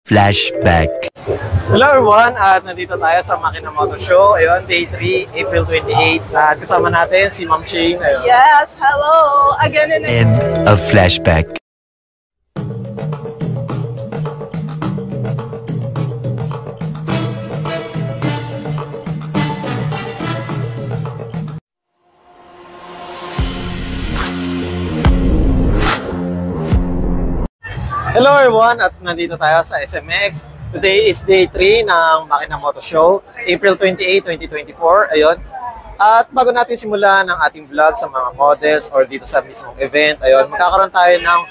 Flashback. Hello everyone, at nandito tayo sa Makina Moto Show. Ayun, Day 3, April 28. At kasama natin si Ma'am Shane. Ayun. Yes, hello! Again and again. End of flashback. Hello everyone, at nandito tayo sa SMX. Today is Day 3 ng Makina Moto Show, April 28, 2024. Ayun. At bago natin simulan ang ating vlog sa mga models or dito sa mismong event, ayun, magkakaroon tayo ng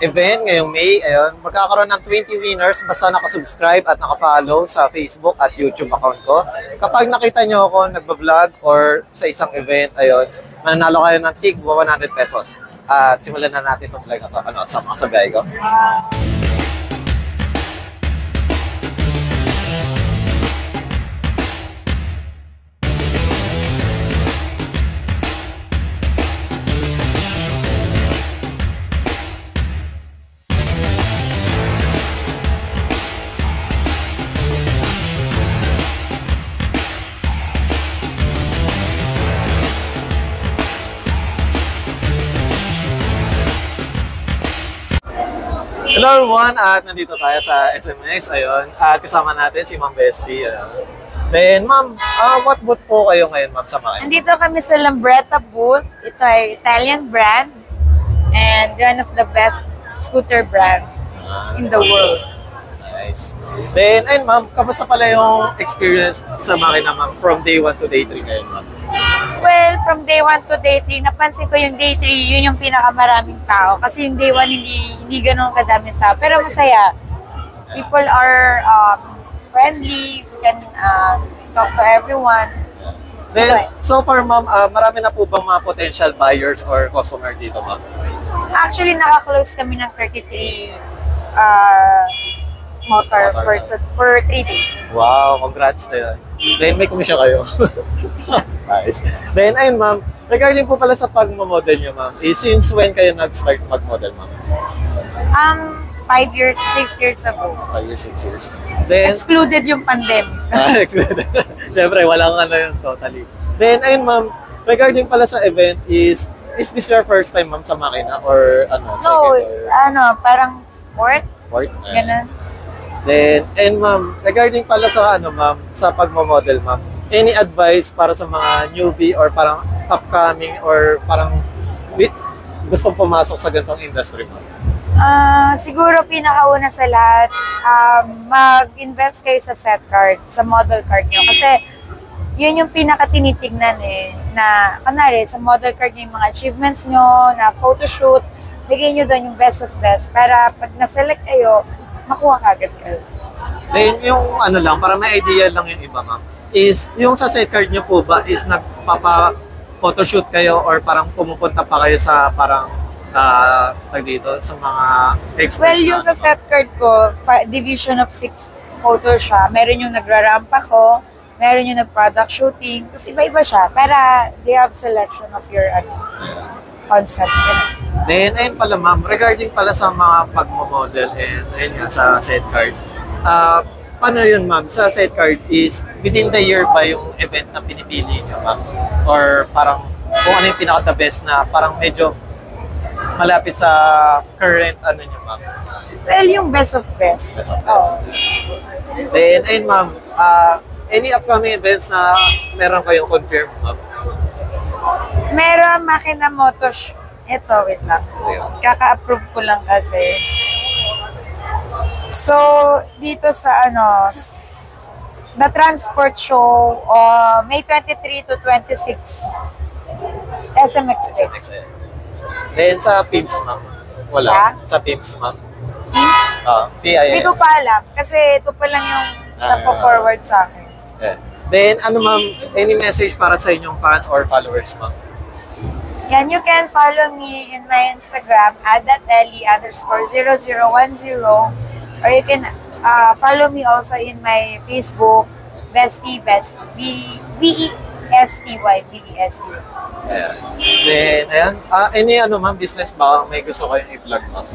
event ngayong May. Ayun, magkakaroon ng 20 winners basta nakasubscribe at nakafollow sa Facebook at YouTube account ko. Kapag nakita nyo ako nagbablog or sa isang event, ayun, mananalo kayo ng tig 100 pesos. At simulan na natin itong vlog na ito. Ano, sama sa biyahe ko. Hello everyone, at nandito tayo sa SMX, ayun, at kasama natin si Ma'am Bestie. Then, Ma'am, what booth po kayo ngayon, Ma'am, sa Makina? Nandito kami sa Lambretta booth. Ito ay Italian brand and one of the best scooter brand in the world. Nice. Then, ayun Ma'am, kamusta pala yung experience sa Makina, Ma'am, from Day 1 to Day 3 kayo, Ma'am? Well, from Day 1 to Day 3, napansin ko yung Day 3, yun yung pinakamaraming tao. Kasi yung Day 1, hindi ganun kadaming tao. Pero masaya. People are friendly. We can talk to everyone. Then, so far, Ma'am, marami na po bang mga potential buyers or customer dito, Ma'am? Actually, naka-close kami ng 33 motor for 3 days. Wow, congrats na yun. Then, may commission kayo. Nice. Then, ayun, Ma'am, regarding po pala sa pag-model nyo, Ma'am, since when kayo nag-start mag-model, Ma'am? 5 years, 6 years ago. 5 years, 6 years. Then, Excluded yung pandemic. excluded. Siyempre, walang ano yun, totally. Then, ayun, Ma'am, regarding pala sa event, is this your first time, Ma'am, sa Makina? Or, ano, No, second? Or parang fourth. fourth? Ganun. Then, and Ma'am, regarding pala sa, ano, Ma'am, sa pag-model, Ma'am, any advice para sa mga newbie or parang upcoming or parang gustong pumasok sa ganitong industry, Ma'am? Siguro pinakauna sa lahat, mag-invest kayo sa set card, sa model card nyo. Kasi yun yung pinaka-tinitignan na kanari sa model card nyo yung mga achievements nyo, na photoshoot, bigyan nyo doon yung best of best para pag na-select kayo, makuha kagad kayo. Then, yung ano lang, para may idea lang yung iba, Ma'am, is yung sa set card nyo po ba is nagpapa-photoshoot kayo or parang pumupunta pa kayo sa parang tag dito sa mga expert? Well, yung sa set card ko, division of 6 photos siya. Meron yung nagra-ramp ako, meron yung nag-product shooting, tapos iba-iba siya para they have selection of your concept. Then, ayun pala, Ma'am, regarding pala sa mga pag-model and ayun nga sa set card, paano yun, Ma'am? Sa set card is within the year ba yung event na pinipili niyo, Ma'am? Or parang kung ano yung pinaka-the best na parang medyo malapit sa current ano niyo, Ma'am? Well, yung best of best. Best of best. Then, ayun, Ma'am, any upcoming events na meron kayong confirm, Ma'am? Meron Makina Moto Show. Ito, wait lang. Kaka-approve ko lang kasi. So, dito sa the Transport Show, May 23 to 26, SMX Day. Then sa PIMS, Ma'am? Wala. Sa PIMS, Ma'am? PIMS? PIMS. Hindi ko pa alam kasi ito pa lang yung napo-forward sa akin. Yeah. Then, ano, Ma'am, any message para sa inyong fans or followers, Ma'am? Yan, you can follow me in my Instagram, @Ellie_0010, or you can follow me also in my Facebook, Bestie, B-E-S-T-Y. Ayan. Then, ayan. Any, Ma'am, business ba may gusto kayong i-vlog, Ma'am?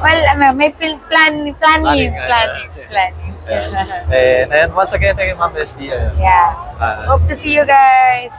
Well, may planning. Planning. And once again, thank you, Ma'am SD. Yeah. Hope to see you guys.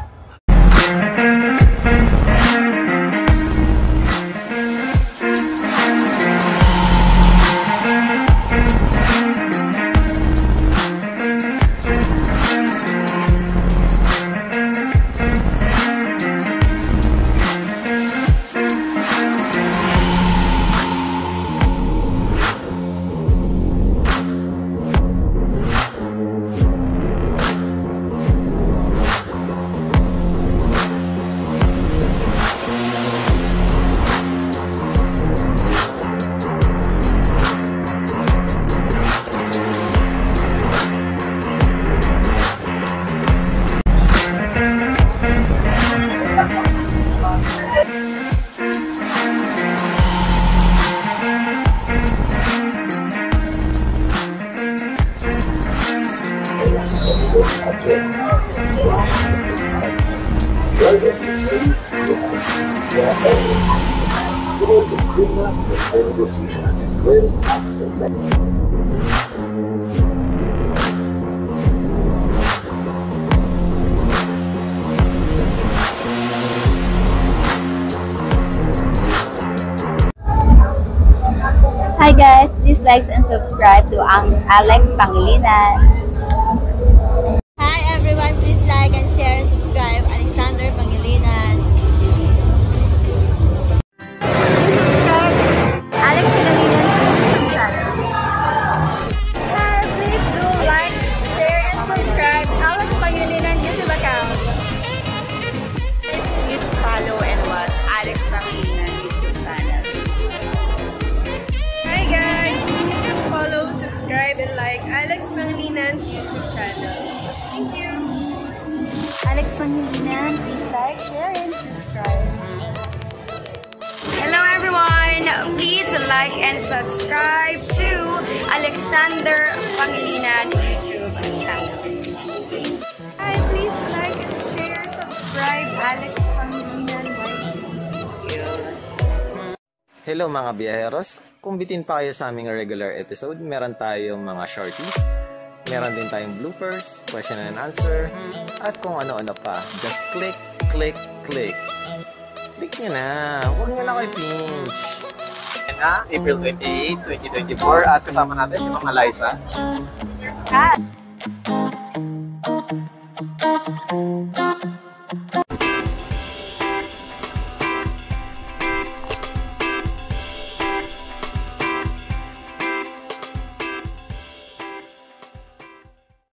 Hi guys, please like and subscribe to Alex Pangilinan. Hi everyone, please like and share and subscribe Alexander Pangilinan. Please subscribe Alex Pangilinan's YouTube channel. Hi, please do like, share and subscribe Alex Pangilinan YouTube account. Please follow and watch Alex Pangilinan YouTube channel. Hi guys! You can follow, subscribe, and like Alex Pangilinan's YouTube channel. Thank you! Alex Pangilinan, please like, share and subscribe. Hello everyone! Please like and subscribe to Alexander Pangilinan YouTube channel. Hi, please like and share, subscribe Alex Pangilinan YouTube. Hello mga biyaheros. Kung bitin pa kayo sa aming regular episode, meron tayong mga shorties, meron din tayong bloopers, question and answer, at kung ano-ano pa. Just click, click, click. Click nyo na. Huwag nyo na kayo pinch. April 28, 2024 at kasama natin si Ma'am Eliza. Hi!